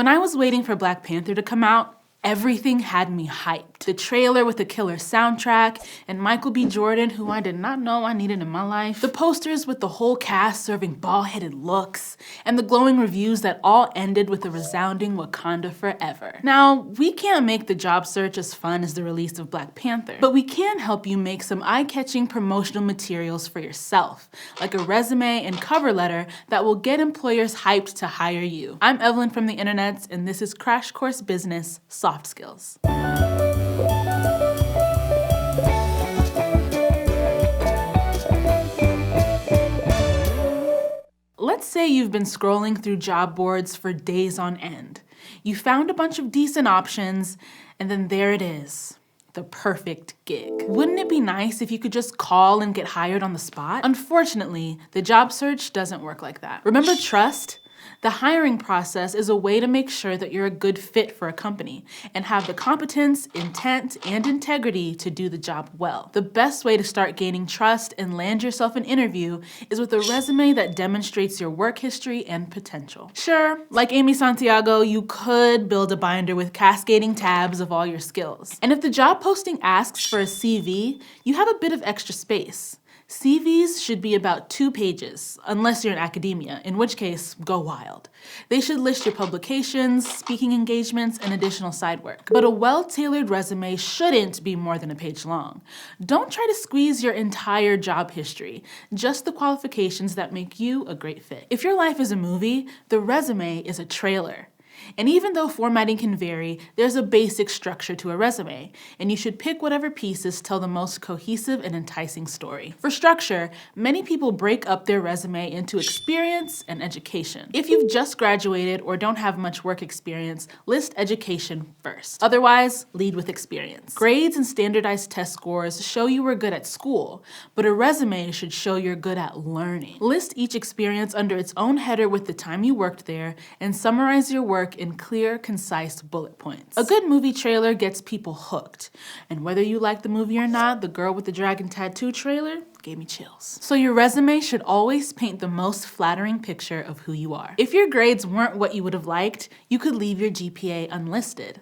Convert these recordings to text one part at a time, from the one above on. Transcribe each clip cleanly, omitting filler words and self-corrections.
When I was waiting for Black Panther to come out, everything had me hyped. The trailer with the killer soundtrack, and Michael B. Jordan, who I did not know I needed in my life. The posters with the whole cast serving bald-headed looks, and the glowing reviews that all ended with a resounding Wakanda forever. Now, we can't make the job search as fun as the release of Black Panther, but we can help you make some eye-catching promotional materials for yourself, like a resume and cover letter that will get employers hyped to hire you. I'm Evelyn from the internets, and this is Crash Course Business Soft Skills. Let's say you've been scrolling through job boards for days on end. You found a bunch of decent options, and then there it is. The perfect gig. Wouldn't it be nice if you could just call and get hired on the spot? Unfortunately, the job search doesn't work like that. Remember trust? The hiring process is a way to make sure that you're a good fit for a company and have the competence, intent, and integrity to do the job well. The best way to start gaining trust and land yourself an interview is with a resume that demonstrates your work history and potential. Sure, like Amy Santiago, you could build a binder with cascading tabs of all your skills. And if the job posting asks for a CV, you have a bit of extra space. CVs should be about 2 pages, unless you're in academia, in which case, go wild. They should list your publications, speaking engagements, and additional side work. But a well-tailored resume shouldn't be more than a page long. Don't try to squeeze your entire job history, just the qualifications that make you a great fit. If your life is a movie, the resume is a trailer. And even though formatting can vary, there's a basic structure to a resume, and you should pick whatever pieces tell the most cohesive and enticing story. For structure, many people break up their resume into experience and education. If you've just graduated or don't have much work experience, list education first. Otherwise, lead with experience. Grades and standardized test scores show you were good at school, but a resume should show you're good at learning. List each experience under its own header with the time you worked there, and summarize your work in clear, concise bullet points. A good movie trailer gets people hooked. And whether you like the movie or not, the girl with the dragon tattoo trailer gave me chills. So your resume should always paint the most flattering picture of who you are. If your grades weren't what you would have liked, you could leave your GPA unlisted.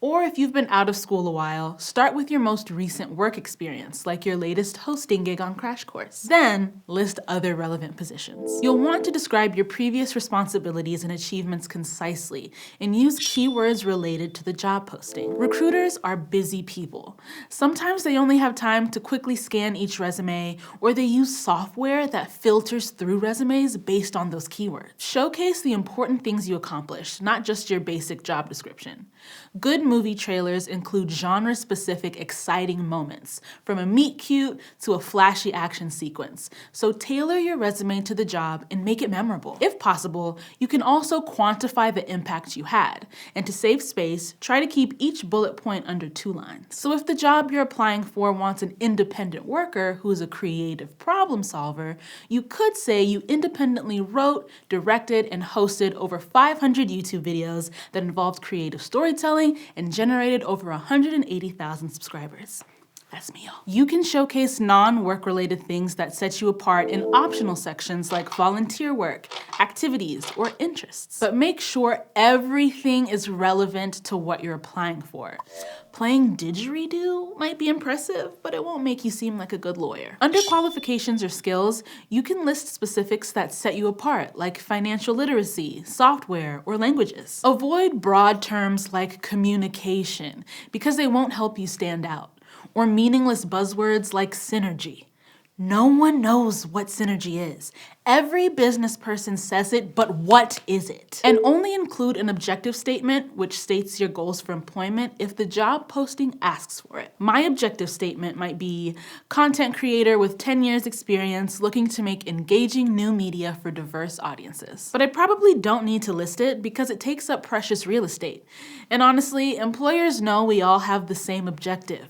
Or if you've been out of school a while, start with your most recent work experience, like your latest hosting gig on Crash Course. Then, list other relevant positions. You'll want to describe your previous responsibilities and achievements concisely, and use keywords related to the job posting. Recruiters are busy people. Sometimes they only have time to quickly scan each resume, or they use software that filters through resumes based on those keywords. Showcase the important things you accomplished, not just your basic job description. Good movie trailers include genre-specific exciting moments, from a meet-cute to a flashy action sequence. So tailor your resume to the job and make it memorable. If possible, you can also quantify the impact you had. And to save space, try to keep each bullet point under 2 lines. So if the job you're applying for wants an independent worker who is a creative problem solver, you could say you independently wrote, directed, and hosted over 500 YouTube videos that involved creative storytelling and generated over 180,000 subscribers. That's me, y'all. You can showcase non-work related things that set you apart in optional sections like volunteer work, activities, or interests. But make sure everything is relevant to what you're applying for. Playing didgeridoo might be impressive, but it won't make you seem like a good lawyer. Under qualifications or skills, you can list specifics that set you apart, like financial literacy, software, or languages. Avoid broad terms like communication, because they won't help you stand out. Or meaningless buzzwords like synergy. No one knows what synergy is. Every business person says it, but what is it? And only include an objective statement which states your goals for employment if the job posting asks for it. My objective statement might be content creator with 10 years experience looking to make engaging new media for diverse audiences. But I probably don't need to list it because it takes up precious real estate. And honestly, employers know we all have the same objective.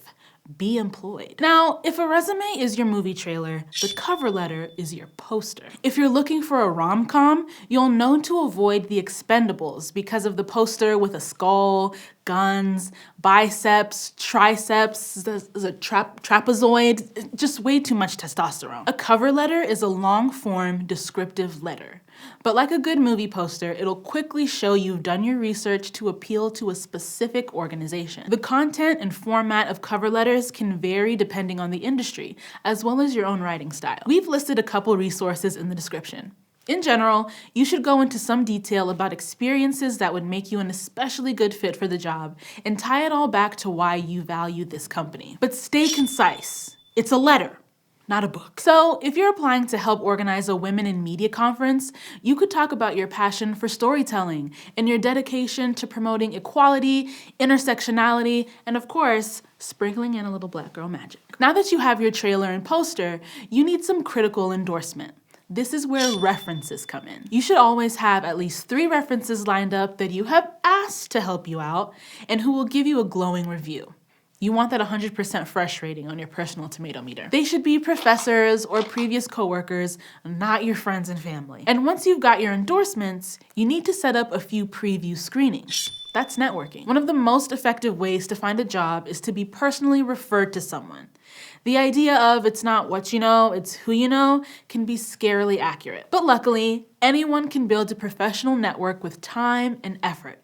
Be employed. Now, if a resume is your movie trailer, the cover letter is your poster. If you're looking for a rom-com, you'll know to avoid The Expendables because of the poster with a skull, guns, biceps, triceps, the trapezoid, just way too much testosterone. A cover letter is a long-form descriptive letter. But like a good movie poster, it'll quickly show you've done your research to appeal to a specific organization. The content and format of cover letters can vary depending on the industry, as well as your own writing style. We've listed a couple resources in the description. In general, you should go into some detail about experiences that would make you an especially good fit for the job and tie it all back to why you value this company. But stay concise. It's a letter, not a book. So if you're applying to help organize a Women in Media conference, you could talk about your passion for storytelling and your dedication to promoting equality, intersectionality, and of course, sprinkling in a little black girl magic. Now that you have your trailer and poster, you need some critical endorsement. This is where references come in. You should always have at least 3 references lined up that you have asked to help you out and who will give you a glowing review. You want that 100% fresh rating on your personal tomato meter. They should be professors or previous coworkers, not your friends and family. And once you've got your endorsements, you need to set up a few preview screenings. That's networking. One of the most effective ways to find a job is to be personally referred to someone. The idea of it's not what you know, it's who you know can be scarily accurate. But luckily, anyone can build a professional network with time and effort.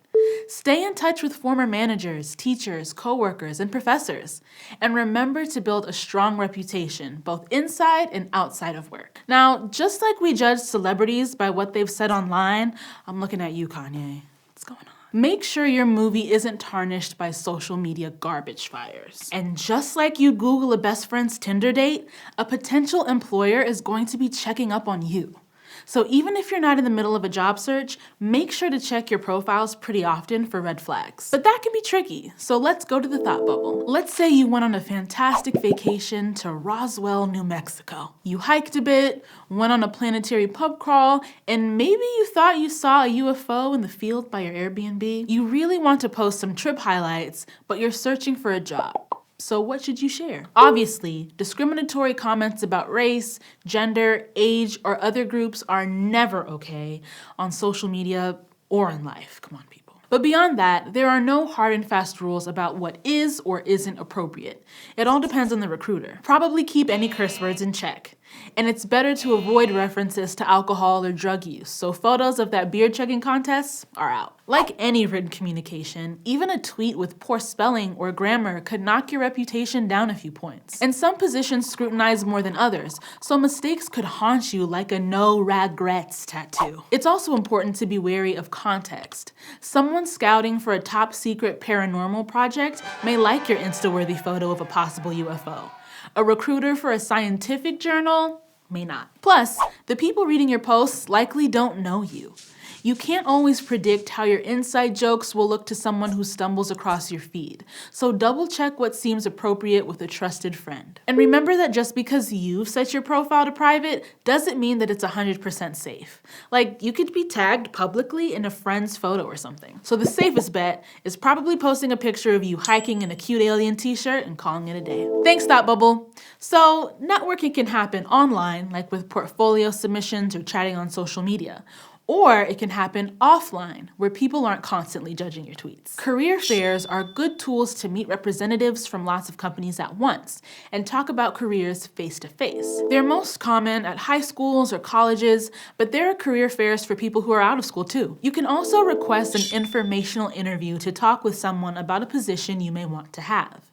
Stay in touch with former managers, teachers, coworkers, and professors. And remember to build a strong reputation, both inside and outside of work. Now, just like we judge celebrities by what they've said online, I'm looking at you, Kanye. What's going on? Make sure your movie isn't tarnished by social media garbage fires. And just like you Google a best friend's Tinder date, a potential employer is going to be checking up on you. So even if you're not in the middle of a job search, make sure to check your profiles pretty often for red flags. But that can be tricky, so let's go to the thought bubble. Let's say you went on a fantastic vacation to Roswell, New Mexico. You hiked a bit, went on a planetary pub crawl, and maybe you thought you saw a UFO in the field by your Airbnb. You really want to post some trip highlights, but you're searching for a job. So what should you share? Obviously, discriminatory comments about race, gender, age, or other groups are never okay on social media or in life. Come on, people. But beyond that, there are no hard and fast rules about what is or isn't appropriate. It all depends on the recruiter. Probably keep any curse words in check. And it's better to avoid references to alcohol or drug use, so photos of that beer chugging contest are out. Like any written communication, even a tweet with poor spelling or grammar could knock your reputation down a few points. And some positions scrutinize more than others, so mistakes could haunt you like a no regrets tattoo. It's also important to be wary of context. Someone scouting for a top secret paranormal project may like your Insta-worthy photo of a possible UFO. A recruiter for a scientific journal may not. Plus, the people reading your posts likely don't know you. You can't always predict how your inside jokes will look to someone who stumbles across your feed, so double check what seems appropriate with a trusted friend. And remember that just because you've set your profile to private doesn't mean that it's 100% safe. Like, you could be tagged publicly in a friend's photo or something. So the safest bet is probably posting a picture of you hiking in a cute alien t-shirt and calling it a day. Thanks, Thought Bubble. So networking can happen online, like with portfolio submissions or chatting on social media. Or it can happen offline, where people aren't constantly judging your tweets. Career fairs are good tools to meet representatives from lots of companies at once and talk about careers face-to-face. They're most common at high schools or colleges, but there are career fairs for people who are out of school too. You can also request an informational interview to talk with someone about a position you may want to have.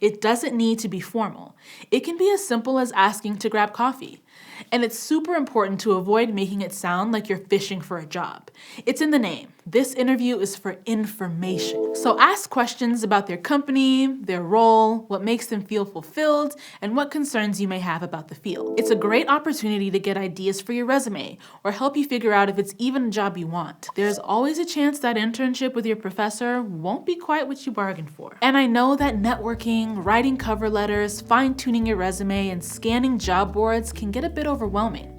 It doesn't need to be formal. It can be as simple as asking to grab coffee. And it's super important to avoid making it sound like you're fishing for a job. It's in the name. This interview is for information. So ask questions about their company, their role, what makes them feel fulfilled, and what concerns you may have about the field. It's a great opportunity to get ideas for your resume or help you figure out if it's even a job you want. There's always a chance that internship with your professor won't be quite what you bargained for. And I know that networking, writing cover letters, fine-tuning your resume, and scanning job boards can get a bit overwhelming.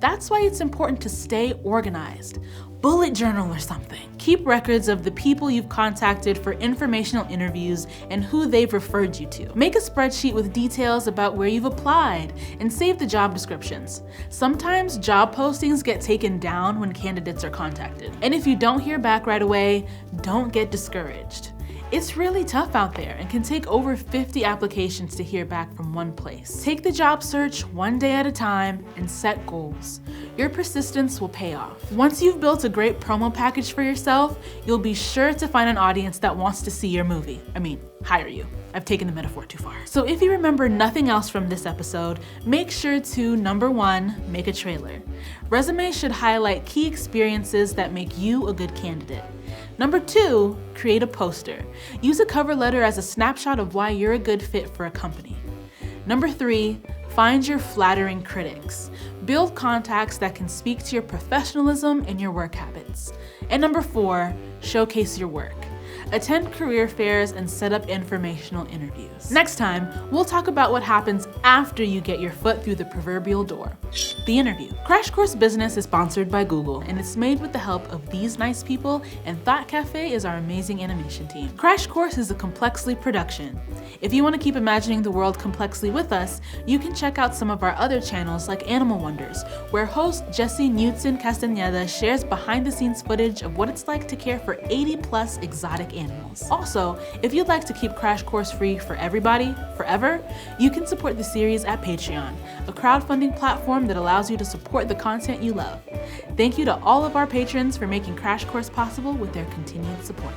That's why it's important to stay organized. Bullet journal or something. Keep records of the people you've contacted for informational interviews and who they've referred you to. Make a spreadsheet with details about where you've applied and save the job descriptions. Sometimes job postings get taken down when candidates are contacted. And if you don't hear back right away, don't get discouraged. It's really tough out there and can take over 50 applications to hear back from one place. Take the job search one day at a time and set goals. Your persistence will pay off. Once you've built a great promo package for yourself, you'll be sure to find an audience that wants to see your movie. Hire you. I've taken the metaphor too far. So if you remember nothing else from this episode, make sure to, number 1, make a trailer. Resumes should highlight key experiences that make you a good candidate. Number 2, create a poster. Use a cover letter as a snapshot of why you're a good fit for a company. Number 3, find your flattering critics. Build contacts that can speak to your professionalism and your work habits. And number 4, showcase your work. Attend career fairs and set up informational interviews. Next time, we'll talk about what happens after you get your foot through the proverbial door. The interview. Crash Course Business is sponsored by Google, and it's made with the help of these nice people, and Thought Cafe is our amazing animation team. Crash Course is a Complexly production. If you want to keep imagining the world complexly with us, you can check out some of our other channels like Animal Wonders, where host Jesse Knudsen Castaneda shares behind-the-scenes footage of what it's like to care for 80+ exotic animals. Also, if you'd like to keep Crash Course free for everybody, forever, you can support the series at Patreon, a crowdfunding platform that allows you to support the content you love. Thank you to all of our patrons for making Crash Course possible with their continued support.